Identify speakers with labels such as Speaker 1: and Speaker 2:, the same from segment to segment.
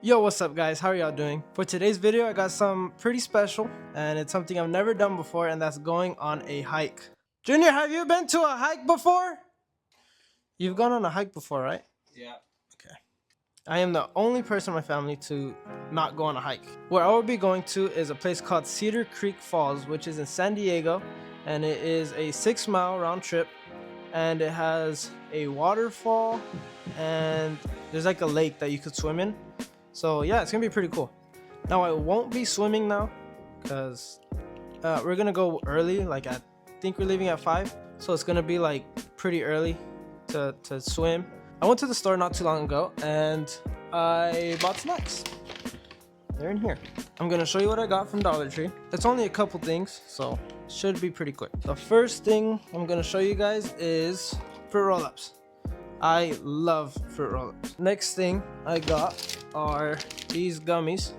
Speaker 1: Yo, what's up guys? How are y'all doing? For today's video, I got something pretty special, and it's something I've never done before, and that's going on a hike. Junior, have you been to a hike before? You've gone on a hike before, right?
Speaker 2: Yeah.
Speaker 1: Okay. I am the only person in my family to not go on a hike. Where I will be going to is a place called Cedar Creek Falls, which is in San Diego, and it is a 6-mile round trip, and it has a waterfall, and there's like a lake that you could swim in. So yeah, it's gonna be pretty cool. Now I won't be swimming now because we're gonna go early. Like I think we're leaving at 5, so it's gonna be like pretty early to swim. I went to the store not too long ago and I bought snacks. They're in here. I'm gonna show you what I got from Dollar Tree. It's only a couple things, so it should be pretty quick. The first thing I'm gonna show you guys is fruit roll-ups. I love fruit roll-ups. Next thing I got are these gummies,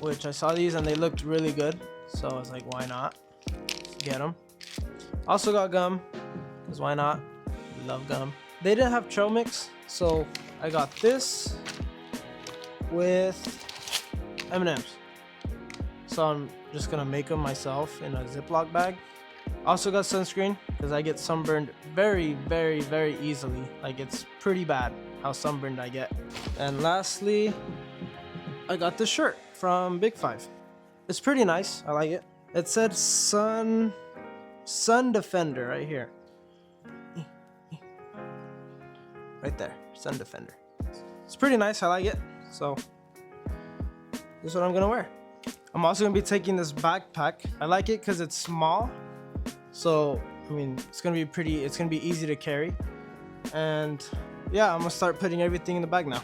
Speaker 1: which I saw these and they looked really good, so I was like, why not? Let's get them. Also got gum, because why not? Love gum. They didn't have trail mix, so I got this with M&Ms. So I'm just gonna make them myself in a Ziploc bag. Also got sunscreen because I get sunburned very easily. Like it's pretty bad how sunburned I get. And lastly, I got this shirt from Big 5. It's pretty nice. I like it. It said Sun Defender right here. Right there, Sun Defender. It's pretty nice. I like it. So this is what I'm gonna wear. I'm also gonna be taking this backpack. I like it because it's small. So, I mean, it's gonna be easy to carry. And yeah, I'm gonna start putting everything in the bag now.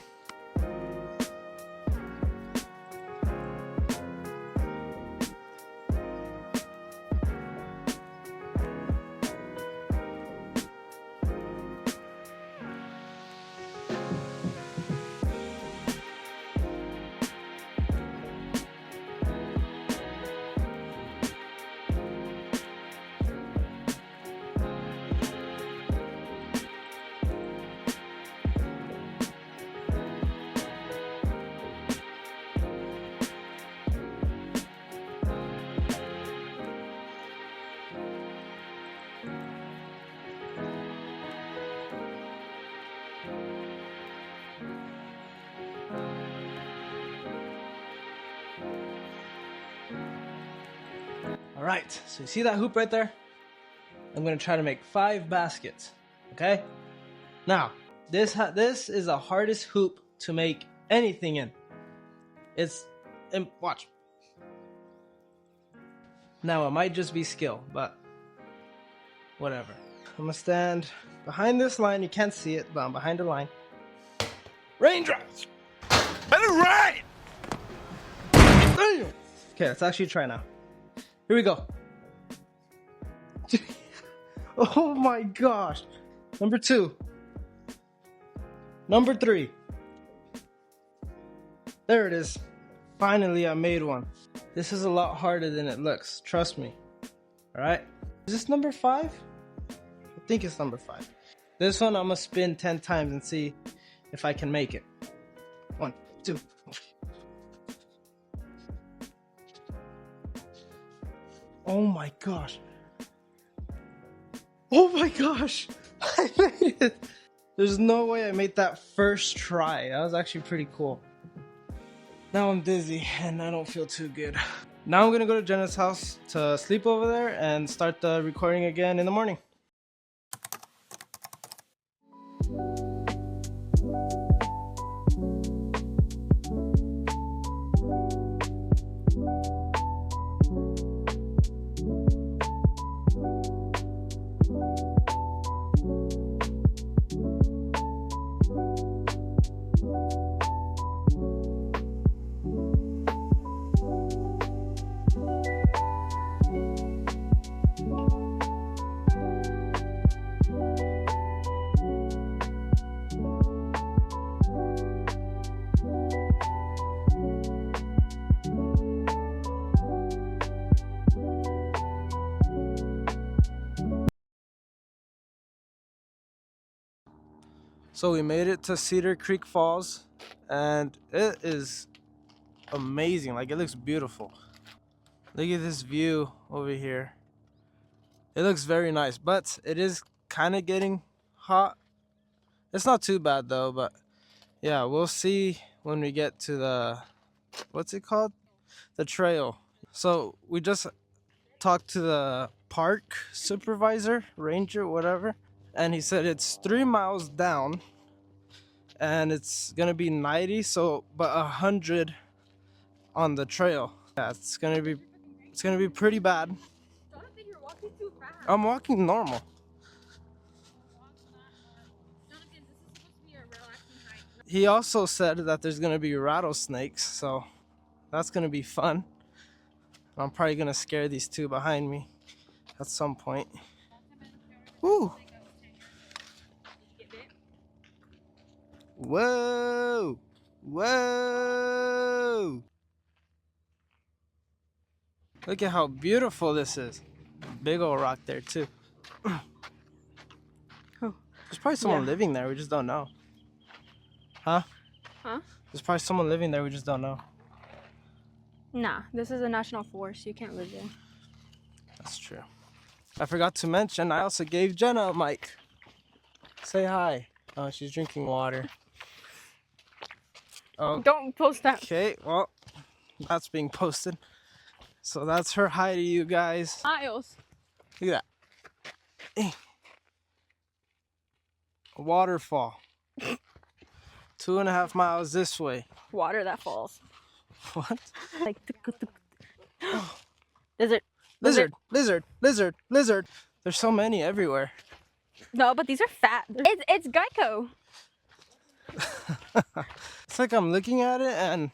Speaker 1: All right, so you see that hoop right there? I'm gonna try to make 5 baskets, okay? Now, this is the hardest hoop to make anything in. Watch. Now, it might just be skill, but whatever. I'm gonna stand behind this line. You can't see it, but I'm behind the line. Raindrops!
Speaker 2: Better rain!
Speaker 1: Okay, let's actually try now. Here we go. Oh my gosh. Number 2. Number 3. There it is. Finally, I made one. This is a lot harder than it looks. Trust me. Alright. Is this number 5? I think it's number 5. This one I'm gonna spin 10 times and see if I can make it. 1, 2. Oh my gosh. Oh my gosh. I made it. There's no way I made that first try. That was actually pretty cool. Now I'm dizzy and I don't feel too good. Now I'm gonna go to Jenna's house to sleep over there and start the recording again in the morning. So we made it to Cedar Creek Falls. and it is amazing. Like, it looks beautiful. Look at this view over here. It looks very nice, but it is kind of getting hot. It's not too bad though, but yeah, we'll see when we get to the, what's it called? The trail. So we just talked to the park supervisor, ranger, whatever, and he said it's 3 miles down and it's gonna be 90, so but 100 on the trail. Yeah, it's gonna be pretty bad. I'm walking normal. He also said that there's gonna be rattlesnakes, so that's gonna be fun. I'm probably gonna scare these two behind me at some point. Woo! Whoa! Whoa! Look at how beautiful this is. Big old rock there too. There's probably someone living there, we just don't know. Huh?
Speaker 3: Huh?
Speaker 1: There's probably someone living there, we just don't know.
Speaker 3: Nah, this is a national forest. You can't live there.
Speaker 1: That's true. I forgot to mention, I also gave Jenna a mic. Say hi. Oh, she's drinking water. Oh,
Speaker 3: Don't post that.
Speaker 1: okay, well, that's being posted. So that's her hi to you guys.
Speaker 3: Miles.
Speaker 1: Look at that. A waterfall. 2.5 miles this way.
Speaker 3: Water that falls.
Speaker 1: What?
Speaker 3: Like Lizard.
Speaker 1: Lizard. There's so many everywhere.
Speaker 3: No, but these are fat. It's Geico.
Speaker 1: It's like I'm looking at it and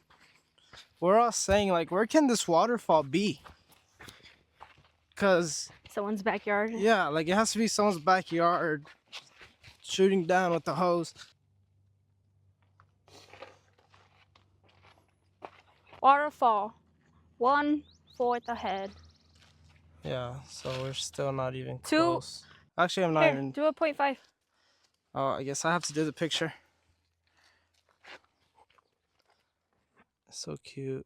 Speaker 1: we're all saying, like, where can this waterfall be? Because,
Speaker 3: Someone's backyard.
Speaker 1: yeah, like it has to be someone's backyard shooting down with the hose.
Speaker 3: Waterfall. 1/4 ahead.
Speaker 1: Yeah, so we're still not even
Speaker 3: Two-
Speaker 1: close. Actually, I'm not
Speaker 3: Here,
Speaker 1: even.
Speaker 3: do a 0.5.
Speaker 1: Oh, I guess I have to do the picture. So cute.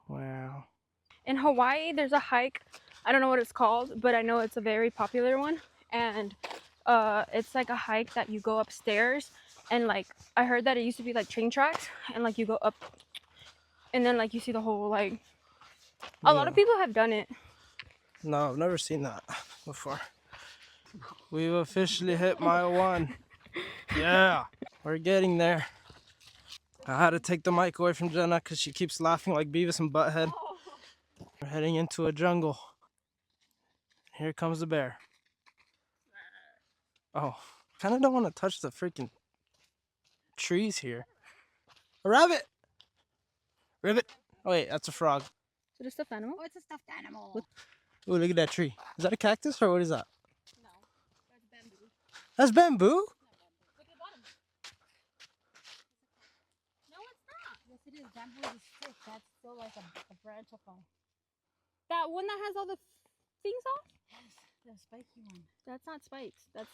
Speaker 1: Wow.
Speaker 3: In Hawaii, there's a hike. I don't know what it's called, but I know it's a very popular one. And it's like a hike that you go upstairs. And like, I heard that it used to be like train tracks. And like, you go up. And then like, you see the whole like... A lot of people have done it.
Speaker 1: No, I've never seen that before. We've officially hit mile 1. Yeah, we're getting there. I had to take the mic away from Jenna because she keeps laughing like Beavis and Butthead. We're heading into a jungle. Here comes the bear. Oh, kind of don't want to touch the freaking trees here. A rabbit! Ribbit! Oh wait, that's a frog.
Speaker 3: Is it a stuffed animal?
Speaker 4: Oh, it's a stuffed animal.
Speaker 1: Oh, look at that tree. Is that a cactus or what is that?
Speaker 4: No, that's bamboo.
Speaker 1: That's bamboo?
Speaker 4: Look at the bottom. No, it's not. Yes, it is. Bamboo is a stick. That's still like a branch of a...
Speaker 3: That one that has all the things off?
Speaker 4: Yes, the spiky one.
Speaker 3: That's not spikes. That's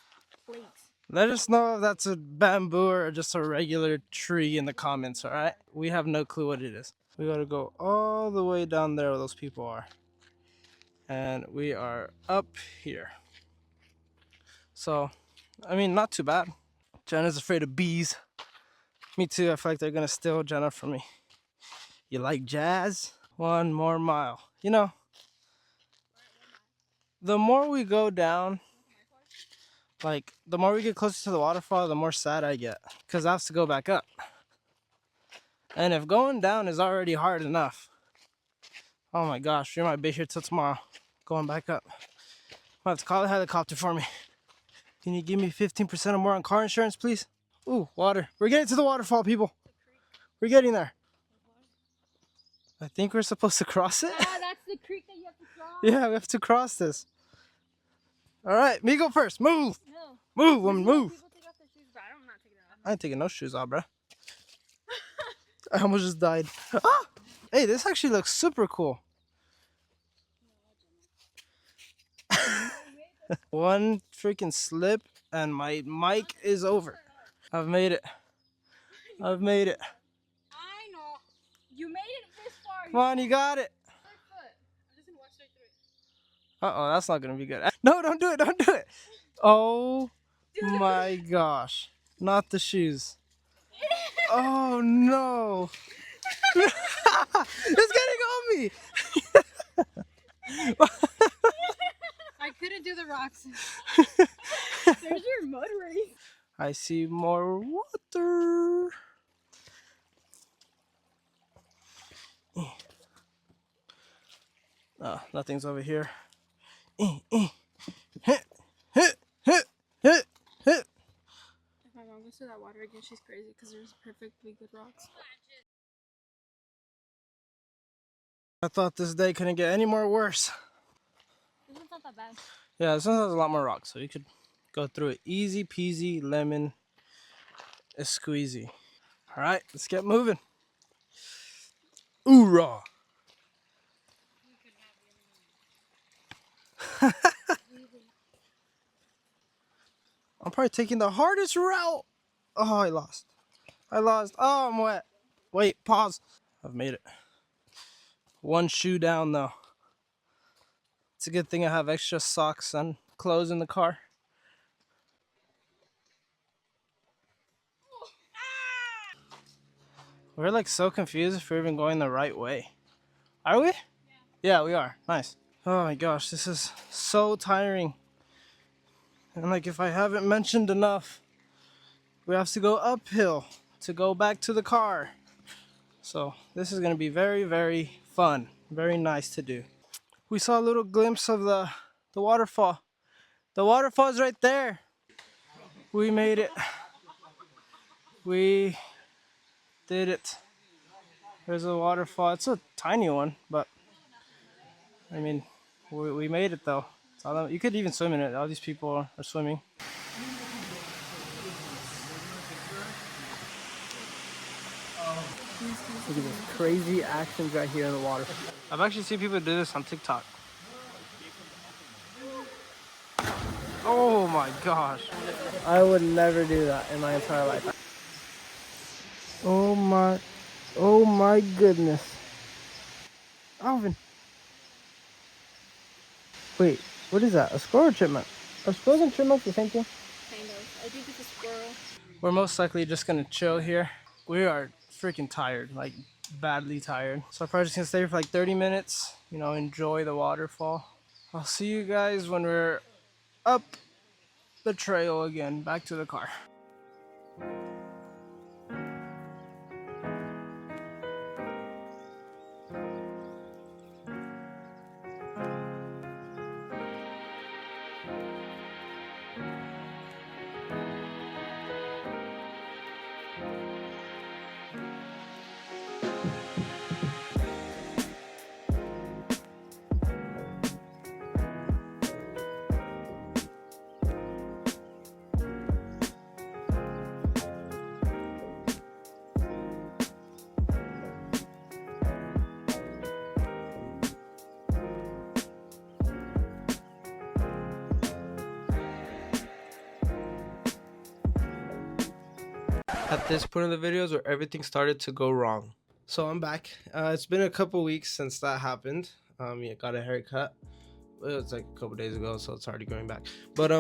Speaker 3: flakes.
Speaker 1: Let us know if that's a bamboo or just a regular tree in the comments, alright? We have no clue what it is. We gotta go all the way down there where those people are. And we are up here. So, I mean, not too bad. Jenna's afraid of bees. Me too, I feel like they're gonna steal Jenna from me. You like jazz? 1 more mile. You know, the more we go down, like, the more we get closer to the waterfall, the more sad I get. Because I have to go back up. And if going down is already hard enough, oh my gosh, we might be here till tomorrow. Going back up. I'll have to call a helicopter for me. Can you give me 15% or more on car insurance, please? Ooh, water. We're getting to the waterfall, people. We're getting there. I think we're supposed to cross it.
Speaker 4: Ah, that's the creek that you have to cross.
Speaker 1: Yeah, we have to cross this. All right, me go first. Move.
Speaker 3: No.
Speaker 1: Move, woman, move.
Speaker 3: People take off their shoes, but I'm not taking it off.
Speaker 1: I ain't taking no shoes off, bruh. I almost just died. Ah! Hey, this actually looks super cool. One freaking slip and my mic is over. I've made it. I've made it. Come on, you got it. Uh-oh, that's not gonna be good. No, don't do it, don't do it. Oh my gosh. Not the shoes. Oh no. It's getting on me.
Speaker 4: I couldn't do the rocks.
Speaker 3: There's your mud race.
Speaker 1: I see more water. Oh, nothing's over here. Hit, hit, hit, hit, hit.
Speaker 3: If my mom goes to that water again, she's crazy because there's perfectly good rocks.
Speaker 1: I thought this day couldn't get any more worse.
Speaker 4: This one's not that bad.
Speaker 1: Yeah, this one has a lot more rocks, so you could go through it easy peasy, lemon squeezy. All right, let's get moving. Oorah! I'm probably taking the hardest route. Oh, I lost. Oh, I'm wet. Wait, pause. I've made it. One shoe down though. It's a good thing I have extra socks and clothes in the car. We're like so confused if we're even going the right way. Are we? Yeah, we are. Nice. Oh my gosh, this is so tiring. And like if I haven't mentioned enough, we have to go uphill to go back to the car. So this is gonna be very, very fun. Very nice to do. We saw a little glimpse of the waterfall. The waterfall's right there. We made it. We did it. There's a waterfall. It's a tiny one, but I mean, we made it though. You could even swim in it. All these people are swimming. Look at this crazy actions right here in the water. I've actually seen people do this on TikTok. Oh my gosh. I would never do that in my entire life. Oh my goodness. Alvin. Wait, what is that? A squirrel or chipmunk? Are squirrels and chipmunks the same thing?
Speaker 3: Kind of. I think it's a squirrel.
Speaker 1: We're most likely just gonna chill here. We are freaking tired, like badly tired. So I'm probably just gonna stay here for like 30 minutes, you know, enjoy the waterfall. I'll see you guys when we're up the trail again, back to the car. At this point in the videos where everything started to go wrong. So I'm back. It's been a couple weeks since that happened. Yeah, got a haircut. It was like a couple days ago, so it's already going back. But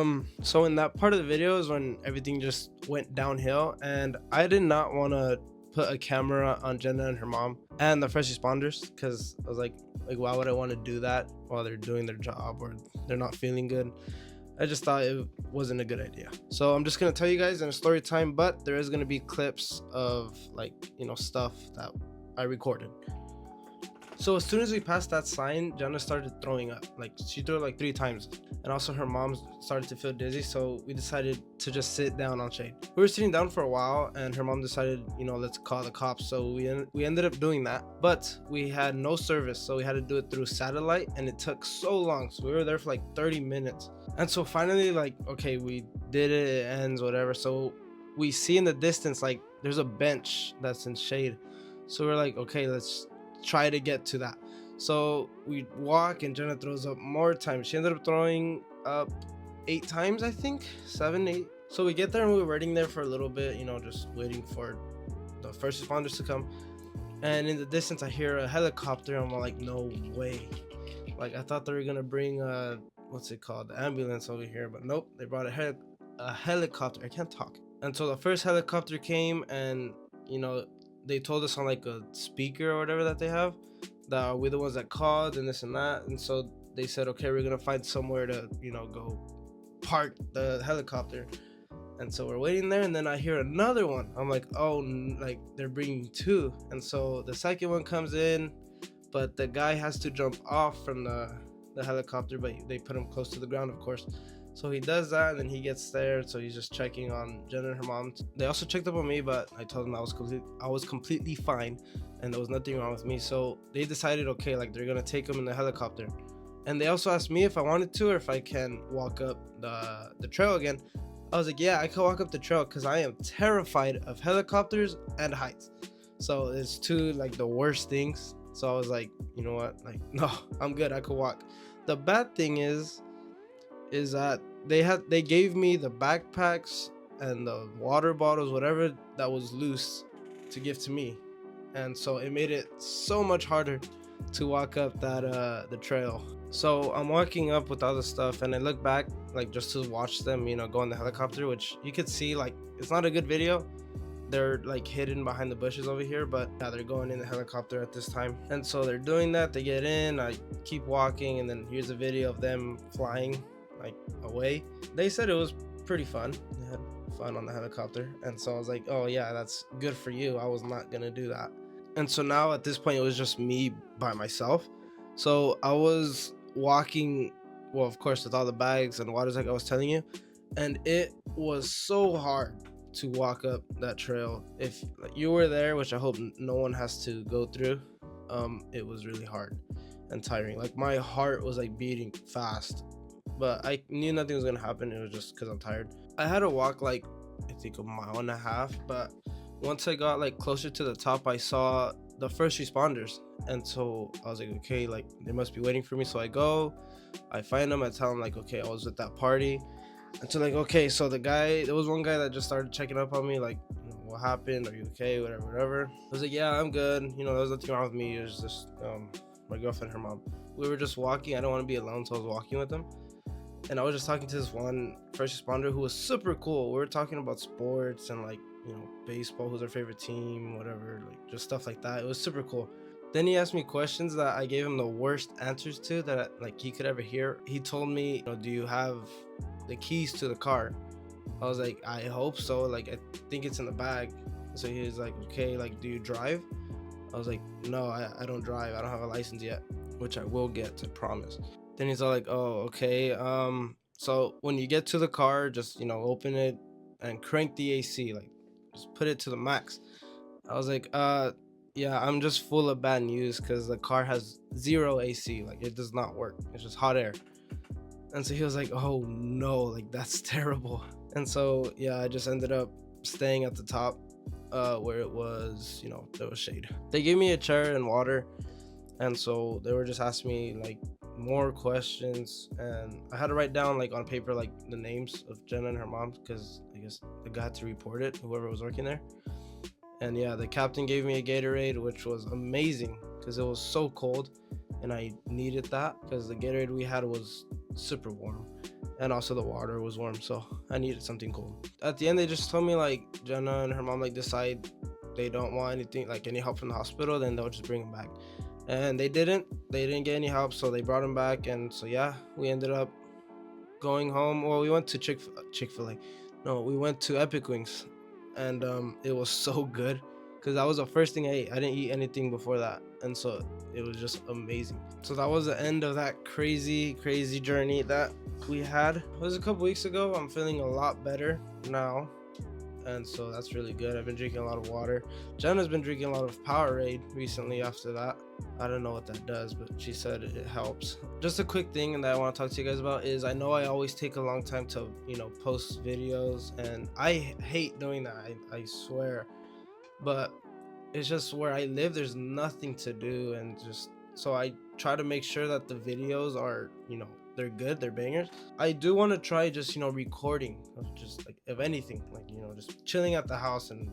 Speaker 1: so in that part of the video is when everything just went downhill, and I did not want to put a camera on Jenna and her mom and the first responders, because I was like why would I want to do that while they're doing their job or they're not feeling good? I just thought it wasn't a good idea. So I'm just gonna tell you guys in a story time, but there is gonna be clips of like, you know, stuff that I recorded. So as soon as we passed that sign, Jenna started throwing up. Like she threw it like 3 times. And also her mom started to feel dizzy, so we decided to just sit down on shade. We were sitting down for a while and her mom decided, you know, let's call the cops. So we ended up doing that, but we had no service, so we had to do it through satellite, and it took so long. So we were there for like 30 minutes. And so finally, like, okay, we did it, it ends, whatever. So we see in the distance, like there's a bench that's in shade. So we're like, okay, let's try to get to that. So we walk and Jenna throws up more times. She ended up throwing up 8 times, I think, 7, 8. So we get there and we were waiting there for a little bit, you know, just waiting for the first responders to come. And in the distance I hear a helicopter. I'm like, no way. Like I thought they were gonna bring what's it called, the ambulance over here, but nope, they brought a helicopter. I can't talk. And so the first helicopter came, and you know they told us on like a speaker or whatever that they have that we're the ones that called and this and that. And so they said, okay, we're gonna find somewhere to go park the helicopter. And so we're waiting there, and then I hear another one. I'm like, oh, like they're bringing two. And so the second one comes in, but the guy has to jump off from the helicopter, but they put him close to the ground, of course. So he does that, and then he gets there. So he's just checking on Jenna and her mom. They also checked up on me, but I told them I was completely fine, and there was nothing wrong with me. So they decided, okay, like they're gonna take him in the helicopter. And they also asked me if I wanted to, or if I can walk up the trail again. I was like, yeah, I can walk up the trail, because I am terrified of helicopters and heights. So it's two like the worst things. So I was like, you know what? Like, no, I'm good. I could walk. The bad thing is that they gave me the backpacks and the water bottles, whatever that was loose, to give to me. And so it made it so much harder to walk up that the trail. So I'm walking up with all the stuff, and I look back like just to watch them, go in the helicopter, which you could see like it's not a good video. They're like hidden behind the bushes over here, but yeah, they're going in the helicopter at this time. And so they're doing that. They get in, I keep walking, and then here's a video of them flying like away. They said it was pretty fun. They had fun on the helicopter. And so I was like, oh yeah, that's good for you. I was not gonna do that. And so now at this point it was just me by myself. So I was walking, well, of course, with all the bags and waters like I was telling you, and it was so hard to walk up that trail. If like, you were there, which I hope no one has to go through, it was really hard and tiring. Like my heart was like beating fast, but I knew nothing was gonna happen. It was just because I'm tired. I had to walk like I think 1.5 miles, but once I got like closer to the top, I saw the first responders, and so I was like, okay, like they must be waiting for me. So I find them, I tell them like, okay, I was at that party. And so like, okay, so there was one guy that just started checking up on me, like, what happened? Are you okay? Whatever. I was like, yeah, I'm good. There was nothing wrong with me. It was just my girlfriend and her mom. We were just walking. I don't want to be alone, so I was walking with them. And I was just talking to this one first responder who was super cool. We were talking about sports and like, baseball, who's our favorite team, whatever, like just stuff like that. It was super cool. Then he asked me questions that I gave him the worst answers to that like he could ever hear. He told me, do you have the keys to the car? I was like, I hope so. Like, I think it's in the bag. So he was like, okay, like, do you drive? I was like, no, I don't drive. I don't have a license yet, which I will get, I promise. Then he's all like, oh, okay. So when you get to the car, just, open it and crank the AC, like, just put it to the max. I was like, yeah, I'm just full of bad news because the car has 0 AC. Like, it does not work. It's just hot air. And so he was like, oh no, like that's terrible. And so yeah, I just ended up staying at the top where it was, there was shade. They gave me a chair and water, and so they were just asking me like more questions, and I had to write down like on paper like the names of Jenna and her mom, because I guess the guy had to report it, whoever was working there. And yeah, the captain gave me a Gatorade, which was amazing because it was so cold and I needed that because the Gatorade we had was super warm, and also the water was warm, so I needed something cold. At the end, they just told me like Jenna and her mom like decide they don't want anything, like any help from the hospital, then they'll just bring him back. And they didn't get any help, so they brought him back. And so yeah, we ended up going home. Well, we went to Chick-fil-A. No, we went to Epic Wings, and it was so good because that was the first thing I ate. I didn't eat anything before that, and so it was just amazing. So that was the end of that crazy journey that we had. It was a couple weeks ago. I'm feeling a lot better now, and so that's really good. I've been drinking a lot of water. Jenna's been drinking a lot of Powerade recently after that. I don't know what that does, but she said it helps. Just a quick thing that I want to talk to you guys about is I know I always take a long time to post videos, and I hate doing that. I swear, but it's just where I live, there's nothing to do, and just so I try to make sure that the videos are they're good, they're bangers. I do want to try just recording of just like, if anything, like just chilling at the house and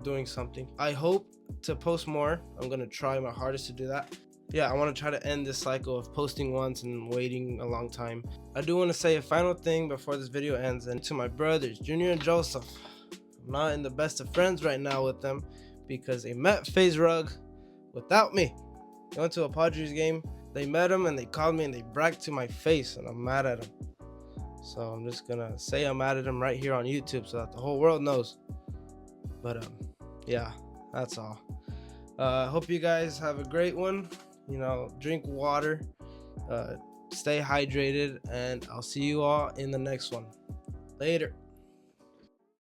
Speaker 1: doing something. I hope to post more. I'm gonna try my hardest to do that. Yeah, I want to try to end this cycle of posting once and waiting a long time. I do want to say a final thing before this video ends, and to my brothers, Junior and Joseph. I'm not in the best of friends right now with them because they met FaZe Rug without me. They went to a Padres game, they met him, and they called me and they bragged to my face, and I'm mad at them. So I'm just gonna say I'm mad at them right here on YouTube so that the whole world knows. But yeah, that's all. Hope you guys have a great one. You know, drink water, stay hydrated, and I'll see you all in the next one. Later.